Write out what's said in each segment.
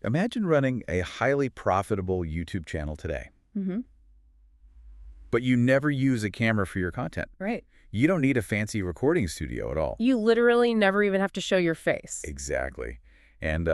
Imagine running a highly profitable YouTube channel today, Mm-hmm. but you never use a camera for your content. Right. You don't need a fancy recording studio at all. You literally never even have to show your face. Exactly. And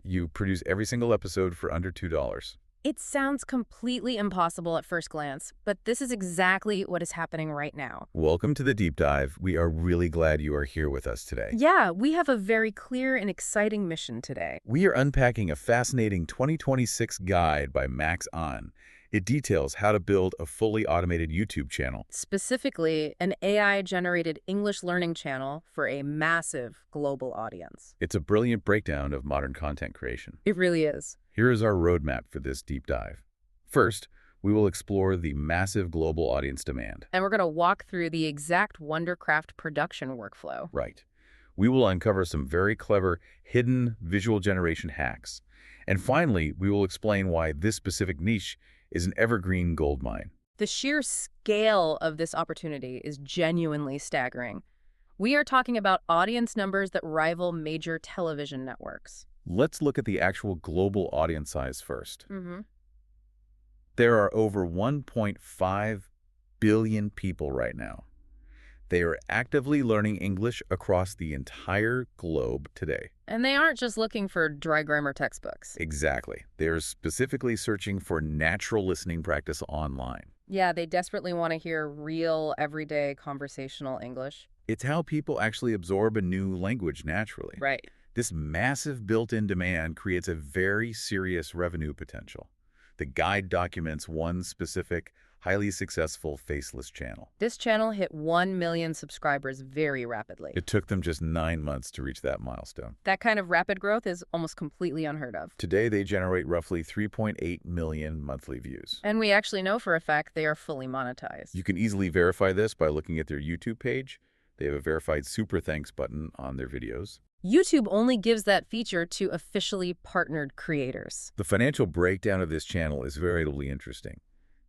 you produce every single episode for under $2. It sounds completely impossible at first glance, but this is exactly what is happening right now. Welcome to the Deep Dive. We are really glad you are here with us today. Yeah, we have a very clear and exciting mission today. We are unpacking a fascinating 2026 guide by Max On. It details how to build a fully automated YouTube channel. Specifically, an AI-generated English learning channel for a massive global audience. It's a brilliant breakdown of modern content creation. It really is. Here is our roadmap for this deep dive. First, we will explore the massive global audience demand. And we're going to walk through the exact Wondercraft production workflow. Right. We will uncover some very clever hidden visual generation hacks. And finally, we will explain why this specific niche is an evergreen goldmine. The sheer scale of this opportunity is genuinely staggering. We are talking about audience numbers that rival major television networks. Let's look at the actual global audience size first. Mm-hmm. There are over 1.5 billion people right now. They are actively learning English across the entire globe today. And they aren't just looking for dry grammar textbooks. Exactly. They're specifically searching for natural listening practice online. Yeah, they desperately want to hear real, everyday conversational English. It's how people actually absorb a new language naturally. Right. This massive built-in demand creates a very serious revenue potential. The guide documents one specific, highly successful Faceless channel. This channel hit 1 million subscribers very rapidly. It took them just 9 months to reach that milestone. That kind of rapid growth is almost completely unheard of. Today, they generate roughly 3.8 million monthly views. And we actually know for a fact they are fully monetized. You can easily verify this by looking at their YouTube page. They have a verified super thanks button on their videos. YouTube only gives that feature to officially partnered creators. The financial breakdown of this channel is veritably interesting.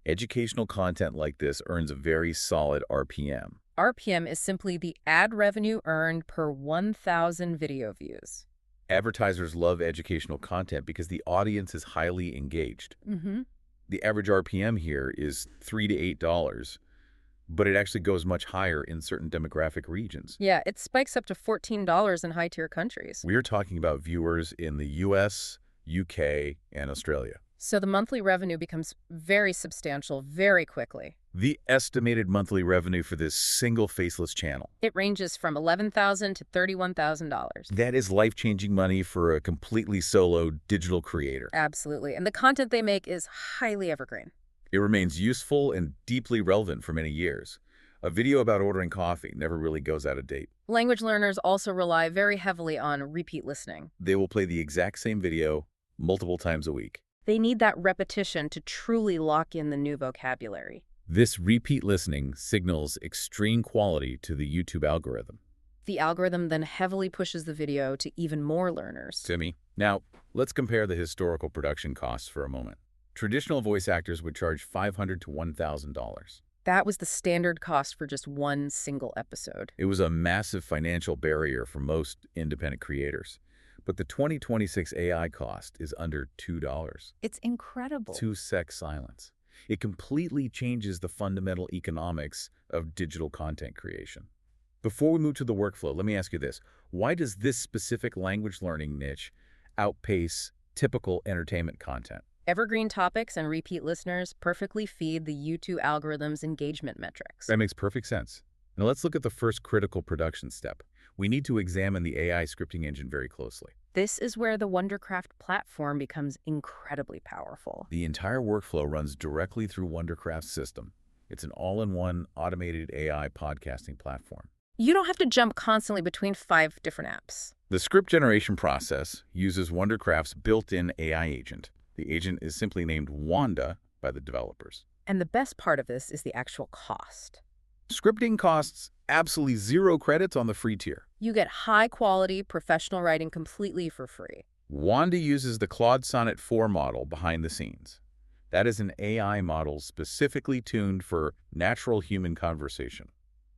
Educational content like this earns a very solid RPM. RPM is simply the ad revenue earned per 1,000 video views. Advertisers love educational content because the audience is highly engaged. Mm-hmm. The average RPM here is $3 to $8, but it actually goes much higher in certain demographic regions. Yeah, it spikes up to $14 in high-tier countries. We are talking about viewers in the US, UK, and Australia. So the monthly revenue becomes very substantial very quickly. The estimated monthly revenue for this single Faceless channel. It ranges from $11,000 to $31,000. That is life-changing money for a completely solo digital creator. Absolutely. And the content they make is highly evergreen. It remains useful and deeply relevant for many years. A video about ordering coffee never really goes out of date. Language learners also rely very heavily on repeat listening. They will play the exact same video multiple times a week. They need that repetition to truly lock in the new vocabulary. This repeat listening signals extreme quality to the YouTube algorithm. The algorithm then heavily pushes the video to even more learners. Timmy. Now, let's compare the historical production costs for a moment. Traditional voice actors would charge $500 to $1,000. That was the standard cost for just one single episode. It was a massive financial barrier for most independent creators. But the 2026 AI cost is under $2. It's incredible. 2 sec silence. It completely changes the fundamental economics of digital content creation. Before we move to the workflow, let me ask you this. Why does this specific language learning niche outpace typical entertainment content? Evergreen topics and repeat listeners perfectly feed the YouTube algorithm's engagement metrics. That makes perfect sense. Now let's look at the first critical production step. We need to examine the AI scripting engine very closely. This is where the Wondercraft platform becomes incredibly powerful. The entire workflow runs directly through Wondercraft's system. It's an all-in-one automated AI podcasting platform. You don't have to jump constantly between 5 different apps. The script generation process uses Wondercraft's built-in AI agent. The agent is simply named Wanda by the developers. And the best part of this is the actual cost. Scripting costs absolutely 0 credits on the free tier. You get high-quality professional writing completely for free. Wanda uses the Claude Sonnet 4 model behind the scenes. That is an AI model specifically tuned for natural human conversation.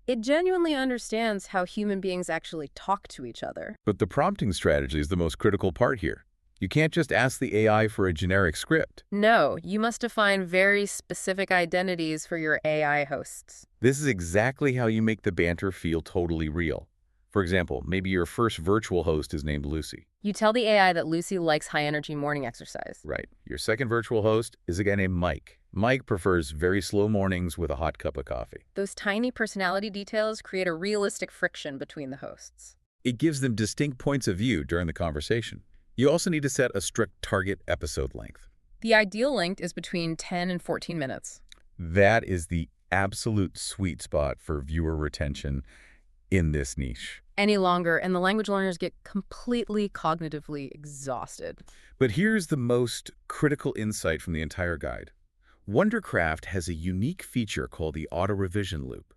It genuinely understands how human beings actually talk to each other. But the prompting strategy is the most critical part here. You can't just ask the AI for a generic script. No, you must define very specific identities for your AI hosts. This is exactly how you make the banter feel totally real. For example, maybe your first virtual host is named Lucy. You tell the AI that Lucy likes high-energy morning exercise. Right. Your second virtual host is a guy named Mike. Mike prefers very slow mornings with a hot cup of coffee. Those tiny personality details create a realistic friction between the hosts. It gives them distinct points of view during the conversation. You also need to set a strict target episode length. The ideal length is between 10 and 14 minutes. That is the absolute sweet spot for viewer retention in this niche. Any longer, and the language learners get completely cognitively exhausted. But here's the most critical insight from the entire guide. Wondercraft has a unique feature called the auto-revision loop.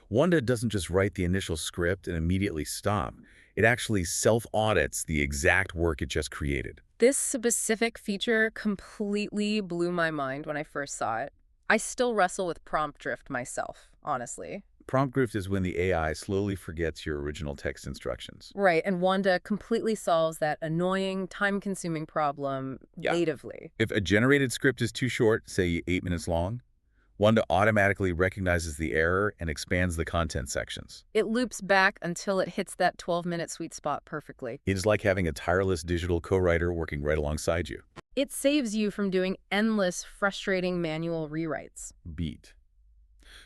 Wanda doesn't just write the initial script and immediately stop. It actually self-audits the exact work it just created. This specific feature completely blew my mind when I first saw it. I still wrestle with prompt drift myself, honestly. Prompt drift is when the AI slowly forgets your original text instructions. Right, and Wanda completely solves that annoying, time-consuming problem natively. If a generated script is too short, say 8 minutes long, Wanda automatically recognizes the error and expands the content sections. It loops back until it hits that 12-minute sweet spot perfectly. It is like having a tireless digital co-writer working right alongside you. It saves you from doing endless, frustrating manual rewrites. Beat.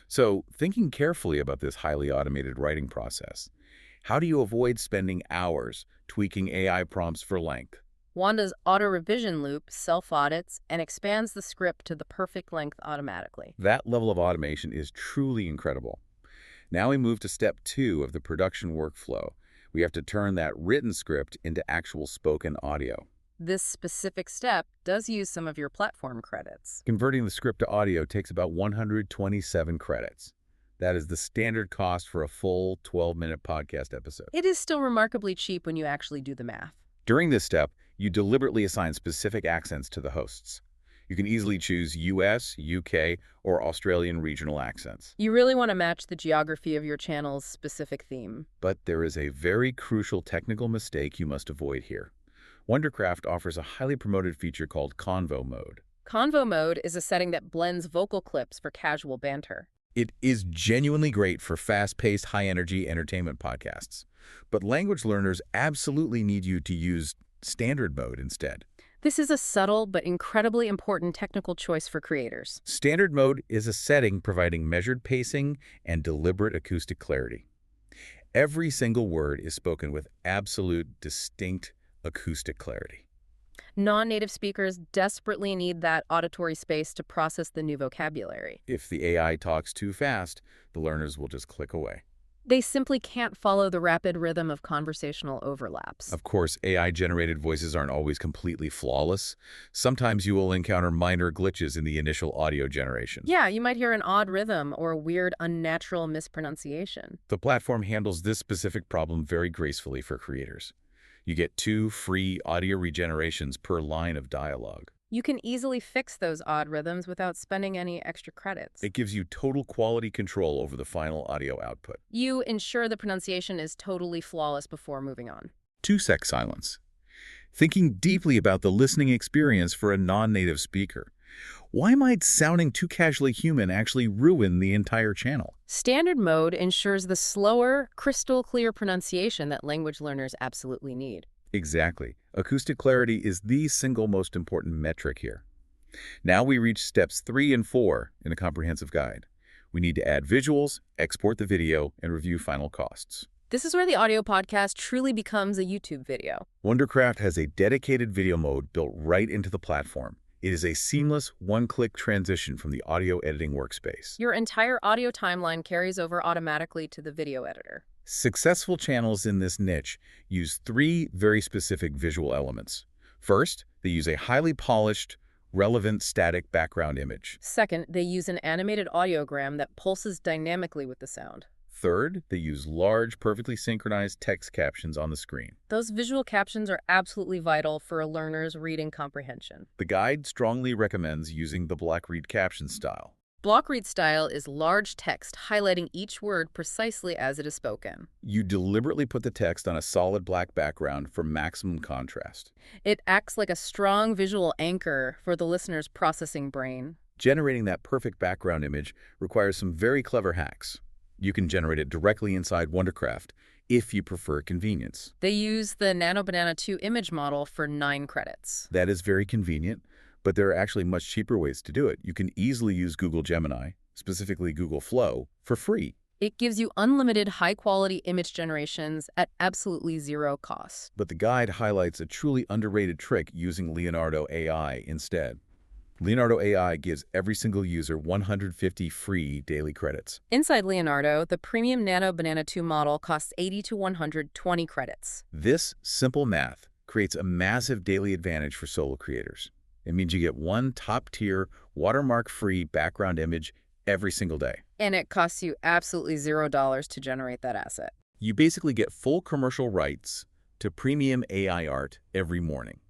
So, thinking carefully about this highly automated writing process, how do you avoid spending hours tweaking AI prompts for length? Wanda's auto-revision loop self-audits and expands the script to the perfect length automatically. That level of automation is truly incredible. Now we move to step 2 of the production workflow. We have to turn that written script into actual spoken audio. This specific step does use some of your platform credits. Converting the script to audio takes about 127 credits. That is the standard cost for a full 12-minute podcast episode. It is still remarkably cheap when you actually do the math. During this step, you deliberately assign specific accents to the hosts. You can easily choose US, UK, or Australian regional accents. You really want to match the geography of your channel's specific theme. But there is a very crucial technical mistake you must avoid here. Wondercraft offers a highly promoted feature called Convo Mode. Convo mode is a setting that blends vocal clips for casual banter. It is genuinely great for fast-paced, high-energy entertainment podcasts. But language learners absolutely need you to use standard mode instead. This is a subtle but incredibly important technical choice for creators. Standard mode is a setting providing measured pacing and deliberate acoustic clarity. Every single word is spoken with absolute, distinct acoustic clarity. Non-native speakers desperately need that auditory space to process the new vocabulary. If the AI talks too fast, the learners will just click away. They simply can't follow the rapid rhythm of conversational overlaps. Of course, AI-generated voices aren't always completely flawless. Sometimes you will encounter minor glitches in the initial audio generation. Yeah, you might hear an odd rhythm or a weird, unnatural mispronunciation. The platform handles this specific problem very gracefully for creators. You get 2 free audio regenerations per line of dialogue. You can easily fix those odd rhythms without spending any extra credits. It gives you total quality control over the final audio output. You ensure the pronunciation is totally flawless before moving on. 2-sec silence. Thinking deeply about the listening experience for a non-native speaker. Why might sounding too casually human actually ruin the entire channel? Standard mode ensures the slower, crystal clear pronunciation that language learners absolutely need. Exactly. Acoustic clarity is the single most important metric here. Now we reach steps 3 and 4 in a comprehensive guide. We need to add visuals, export the video, and review final costs. This is where the audio podcast truly becomes a YouTube video. Wondercraft has a dedicated video mode built right into the platform. It is a seamless, one-click transition from the audio editing workspace. Your entire audio timeline carries over automatically to the video editor. Successful channels in this niche use 3 very specific visual elements. First, they use a highly polished, relevant static background image. Second, they use an animated audiogram that pulses dynamically with the sound. Third, they use large, perfectly synchronized text captions on the screen. Those visual captions are absolutely vital for a learner's reading comprehension. The guide strongly recommends using the block read caption style. Block read style is large text highlighting each word precisely as it is spoken. You deliberately put the text on a solid black background for maximum contrast. It acts like a strong visual anchor for the listener's processing brain. Generating that perfect background image requires some very clever hacks. You can generate it directly inside Wondercraft if you prefer convenience. They use the Nano Banana 2 image model for 9 credits. That is very convenient, but there are actually much cheaper ways to do it. You can easily use Google Gemini, specifically Google Flow, for free. It gives you unlimited high-quality image generations at absolutely zero cost. But the guide highlights a truly underrated trick using Leonardo AI instead. Leonardo AI gives every single user 150 free daily credits. Inside Leonardo, the premium Nano Banana 2 model costs 80 to 120 credits. This simple math creates a massive daily advantage for solo creators. It means you get one top-tier, watermark-free background image every single day. And it costs you absolutely $0 to generate that asset. You basically get full commercial rights to premium AI art every morning.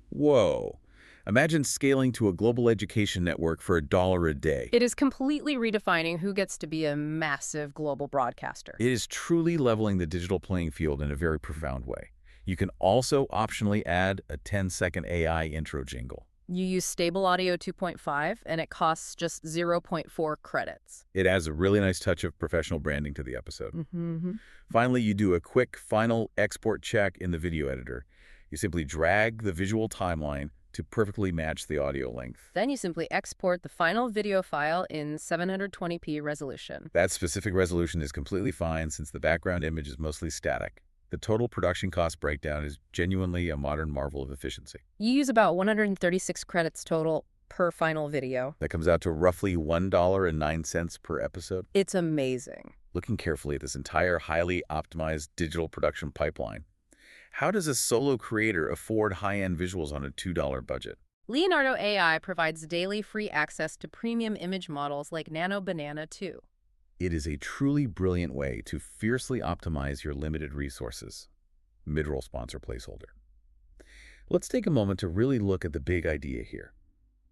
Whoa! Imagine scaling to a global education network for $1 a day. It is completely redefining who gets to be a massive global broadcaster. It is truly leveling the digital playing field in a very profound way. You can also optionally add a 10-second AI intro jingle. You use Stable Audio 2.5, and it costs just 0.4 credits. It adds a really nice touch of professional branding to the episode. Mm-hmm. Finally, you do a quick final export check in the video editor. You simply drag the visual timeline to perfectly match the audio length. Then you simply export the final video file in 720p resolution. That specific resolution is completely fine since the background image is mostly static. The total production cost breakdown is genuinely a modern marvel of efficiency. You use about 136 credits total per final video. That comes out to roughly $1.09 per episode. It's amazing. Looking carefully at this entire highly optimized digital production pipeline, how does a solo creator afford high-end visuals on a $2 budget? Leonardo AI provides daily free access to premium image models like Nano Banana 2. It is a truly brilliant way to fiercely optimize your limited resources. Mid-roll sponsor placeholder. Let's take a moment to really look at the big idea here.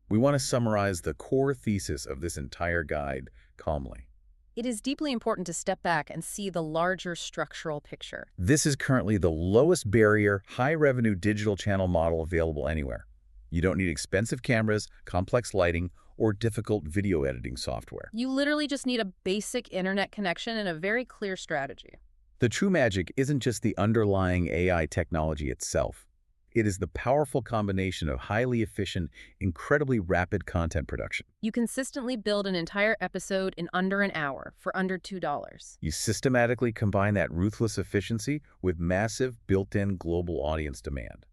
We want to summarize the core thesis of this entire guide calmly. It is deeply important to step back and see the larger structural picture. This is currently the lowest barrier, high-revenue digital channel model available anywhere. You don't need expensive cameras, complex lighting, or difficult video editing software. You literally just need a basic internet connection and a very clear strategy. The true magic isn't just the underlying AI technology itself. It is the powerful combination of highly efficient, incredibly rapid content production. You consistently build an entire episode in under an hour for under $2. You systematically combine that ruthless efficiency with massive built-in global audience demand.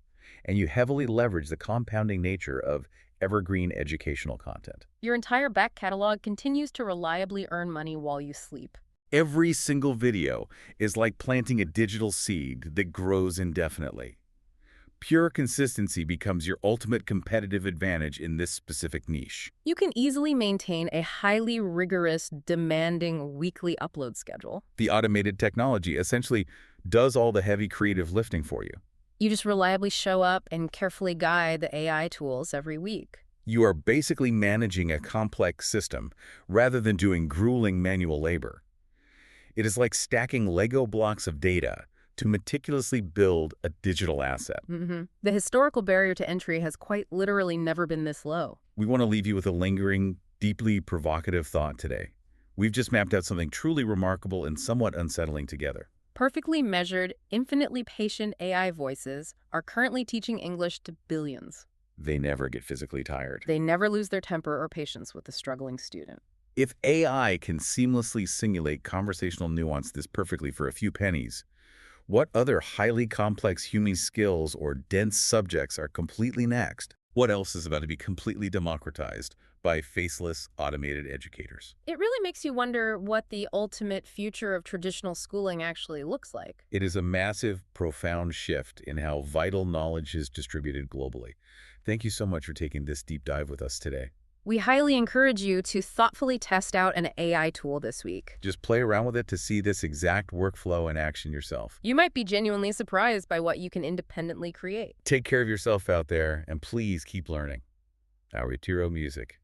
And you heavily leverage the compounding nature of evergreen educational content. Your entire back catalog continues to reliably earn money while you sleep. Every single video is like planting a digital seed that grows indefinitely. Pure consistency becomes your ultimate competitive advantage in this specific niche. You can easily maintain a highly rigorous, demanding weekly upload schedule. The automated technology essentially does all the heavy creative lifting for you. You just reliably show up and carefully guide the AI tools every week. You are basically managing a complex system rather than doing grueling manual labor. It is like stacking Lego blocks of data to meticulously build a digital asset. The historical barrier to entry has quite literally never been this low. We want to leave you with a lingering, deeply provocative thought today. We've just mapped out something truly remarkable and somewhat unsettling together. Perfectly measured, infinitely patient AI voices are currently teaching English to billions. They never get physically tired. They never lose their temper or patience with a struggling student. If AI can seamlessly simulate conversational nuance this perfectly for a few pennies, what other highly complex human skills or dense subjects are completely next? What else is about to be completely democratized by faceless automated educators? It really makes you wonder what the ultimate future of traditional schooling actually looks like. It is a massive, profound shift in how vital knowledge is distributed globally. Thank you so much for taking this deep dive with us today. We highly encourage you to thoughtfully test out an AI tool this week. Just play around with it to see this exact workflow in action yourself. You might be genuinely surprised by what you can independently create. Take care of yourself out there, and please keep learning. Our Retiro Music.